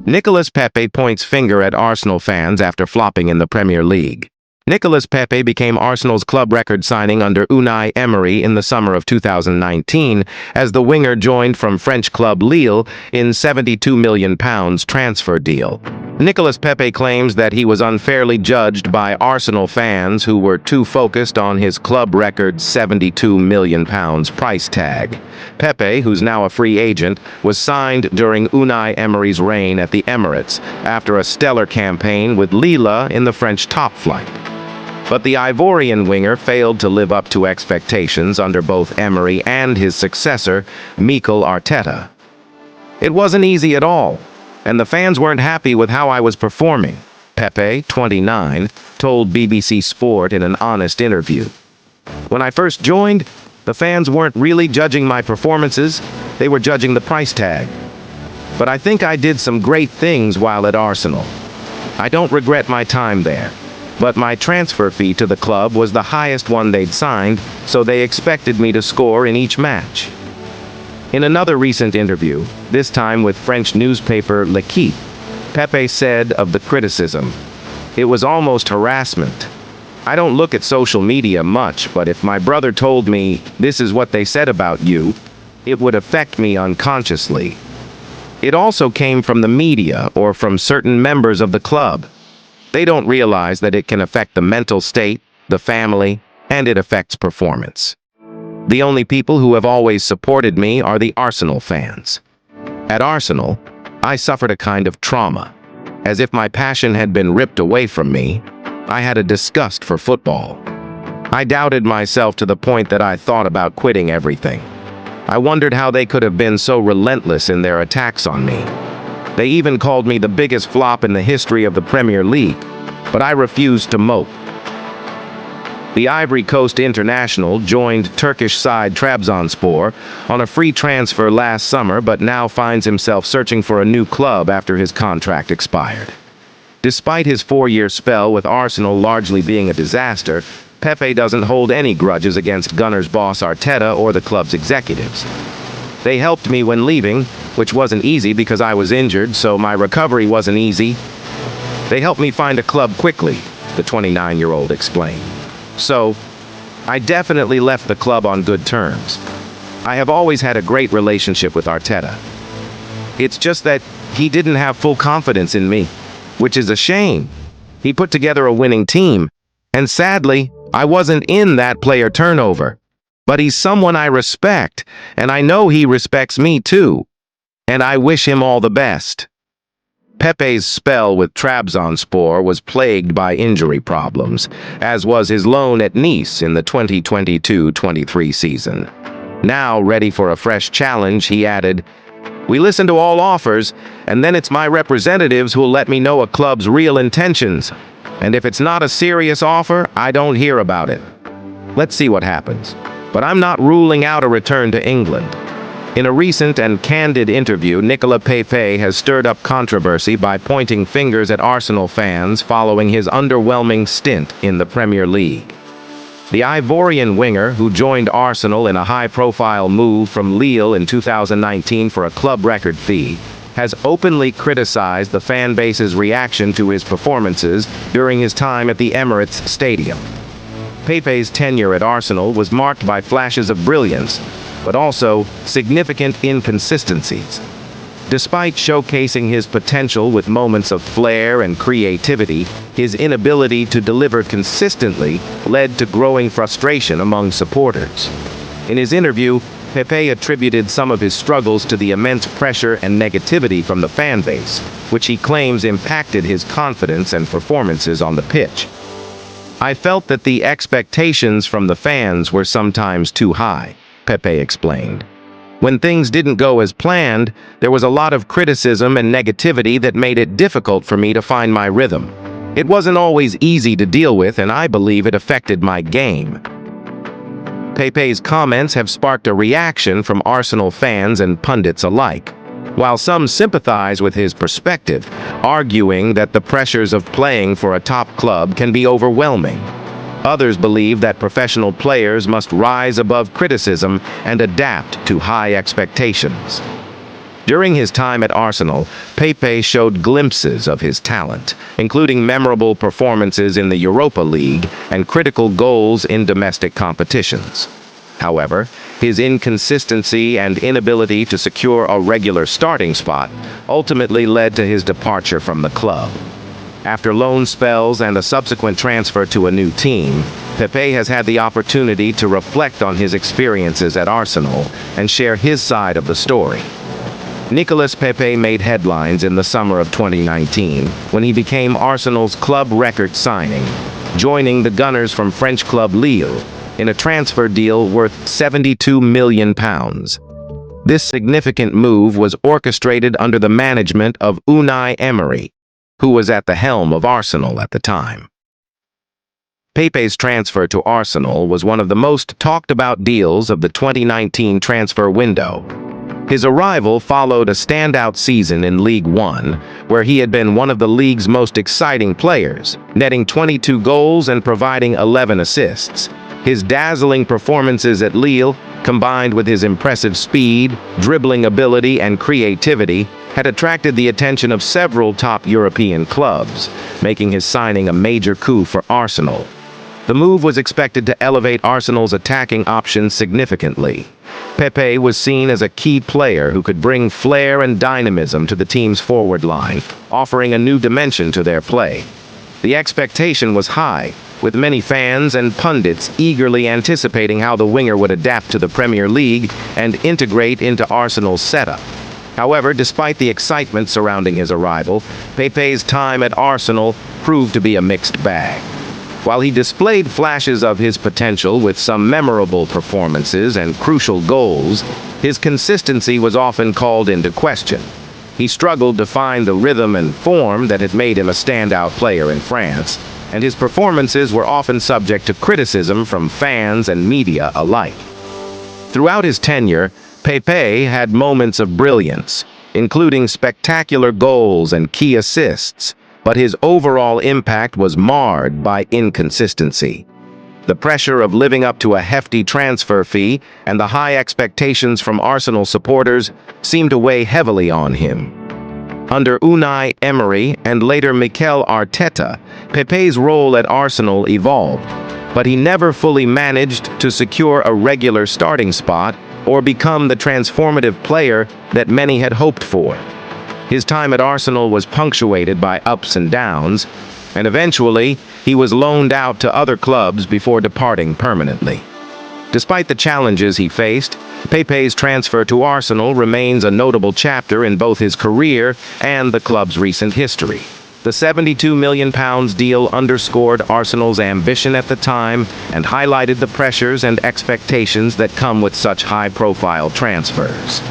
Nicolas Pepe points finger at Arsenal fans after flopping in the Premier League. Nicolas Pepe became Arsenal's club record signing under Unai Emery in the summer of 2019 as the winger joined from French club Lille in £72 million transfer deal. Nicolas Pepe claims that he was unfairly judged by Arsenal fans who were too focused on his club record £72 million price tag. Pepe, who's now a free agent, was signed during Unai Emery's reign at the Emirates after a stellar campaign with Lille in the French top flight. But the Ivorian winger failed to live up to expectations under both Emery and his successor, Mikel Arteta. It wasn't easy at all, and the fans weren't happy with how I was performing, Pepe, 29, told BBC Sport in an honest interview. When I first joined, the fans weren't really judging my performances, they were judging the price tag. But I think I did some great things while at Arsenal. I don't regret my time there. But my transfer fee to the club was the highest one they'd signed, so they expected me to score in each match. In another recent interview, this time with French newspaper L'Equipe, Pepe said of the criticism, "It was almost harassment. I don't look at social media much, but if my brother told me, this is what they said about you, it would affect me unconsciously. It also came from the media or from certain members of the club. They don't realize that it can affect the mental state, the family, and it affects performance. The only people who have always supported me are the Arsenal fans. At Arsenal, I suffered a kind of trauma. As if my passion had been ripped away from me, I had a disgust for football. I doubted myself to the point that I thought about quitting everything. I wondered how they could have been so relentless in their attacks on me. They even called me the biggest flop in the history of the Premier League, but I refused to mope." The Ivory Coast international joined Turkish side Trabzonspor on a free transfer last summer, but now finds himself searching for a new club after his contract expired. Despite his 4-year spell with Arsenal largely being a disaster, Pepe doesn't hold any grudges against Gunners boss Arteta or the club's executives. "They helped me when leaving, which wasn't easy because I was injured, so my recovery wasn't easy. They helped me find a club quickly," the 29-year-old explained. "So, I definitely left the club on good terms. I have always had a great relationship with Arteta. It's just that he didn't have full confidence in me, which is a shame. He put together a winning team, and sadly, I wasn't in that player turnover. But he's someone I respect, and I know he respects me too. And I wish him all the best." Pepe's spell with Trabzonspor was plagued by injury problems, as was his loan at Nice in the 2022-23 season. Now, ready for a fresh challenge, he added, "We listen to all offers, and then it's my representatives who'll let me know a club's real intentions. And if it's not a serious offer, I don't hear about it. Let's see what happens. But I'm not ruling out a return to England." In a recent and candid interview, Nicolas Pepe has stirred up controversy by pointing fingers at Arsenal fans following his underwhelming stint in the Premier League. The Ivorian winger, who joined Arsenal in a high-profile move from Lille in 2019 for a club record fee, has openly criticized the fan base's reaction to his performances during his time at the Emirates Stadium. Pepe's tenure at Arsenal was marked by flashes of brilliance, but also significant inconsistencies. Despite showcasing his potential with moments of flair and creativity, his inability to deliver consistently led to growing frustration among supporters. In his interview, Pepe attributed some of his struggles to the immense pressure and negativity from the fan base, which he claims impacted his confidence and performances on the pitch. "I felt that the expectations from the fans were sometimes too high," Pepe explained. "When things didn't go as planned, there was a lot of criticism and negativity that made it difficult for me to find my rhythm. It wasn't always easy to deal with, and I believe it affected my game." Pepe's comments have sparked a reaction from Arsenal fans and pundits alike. While some sympathize with his perspective, arguing that the pressures of playing for a top club can be overwhelming. Others believe that professional players must rise above criticism and adapt to high expectations. During his time at Arsenal, Pepe showed glimpses of his talent, including memorable performances in the Europa League and critical goals in domestic competitions. However, his inconsistency and inability to secure a regular starting spot ultimately led to his departure from the club. After loan spells and a subsequent transfer to a new team, Pepe has had the opportunity to reflect on his experiences at Arsenal and share his side of the story. Nicolas Pepe made headlines in the summer of 2019 when he became Arsenal's club record signing, joining the Gunners from French club Lille in a transfer deal worth £72 million. This significant move was orchestrated under the management of Unai Emery, who was at the helm of Arsenal at the time. Pepe's transfer to Arsenal was one of the most talked-about deals of the 2019 transfer window. His arrival followed a standout season in League One, where he had been one of the league's most exciting players, netting 22 goals and providing 11 assists. His dazzling performances at Lille, combined with his impressive speed, dribbling ability, and creativity, had attracted the attention of several top European clubs, making his signing a major coup for Arsenal. The move was expected to elevate Arsenal's attacking options significantly. Pepe was seen as a key player who could bring flair and dynamism to the team's forward line, offering a new dimension to their play. The expectation was high, with many fans and pundits eagerly anticipating how the winger would adapt to the Premier League and integrate into Arsenal's setup. However, despite the excitement surrounding his arrival, Pepe's time at Arsenal proved to be a mixed bag. While he displayed flashes of his potential with some memorable performances and crucial goals, his consistency was often called into question. He struggled to find the rhythm and form that had made him a standout player in France, and his performances were often subject to criticism from fans and media alike. Throughout his tenure, Pepe had moments of brilliance, including spectacular goals and key assists, but his overall impact was marred by inconsistency. The pressure of living up to a hefty transfer fee and the high expectations from Arsenal supporters seemed to weigh heavily on him. Under Unai Emery and later Mikel Arteta, Pepe's role at Arsenal evolved, but he never fully managed to secure a regular starting spot or become the transformative player that many had hoped for. His time at Arsenal was punctuated by ups and downs, and eventually he was loaned out to other clubs before departing permanently. Despite the challenges he faced, Pepe's transfer to Arsenal remains a notable chapter in both his career and the club's recent history. The £72 million deal underscored Arsenal's ambition at the time and highlighted the pressures and expectations that come with such high-profile transfers.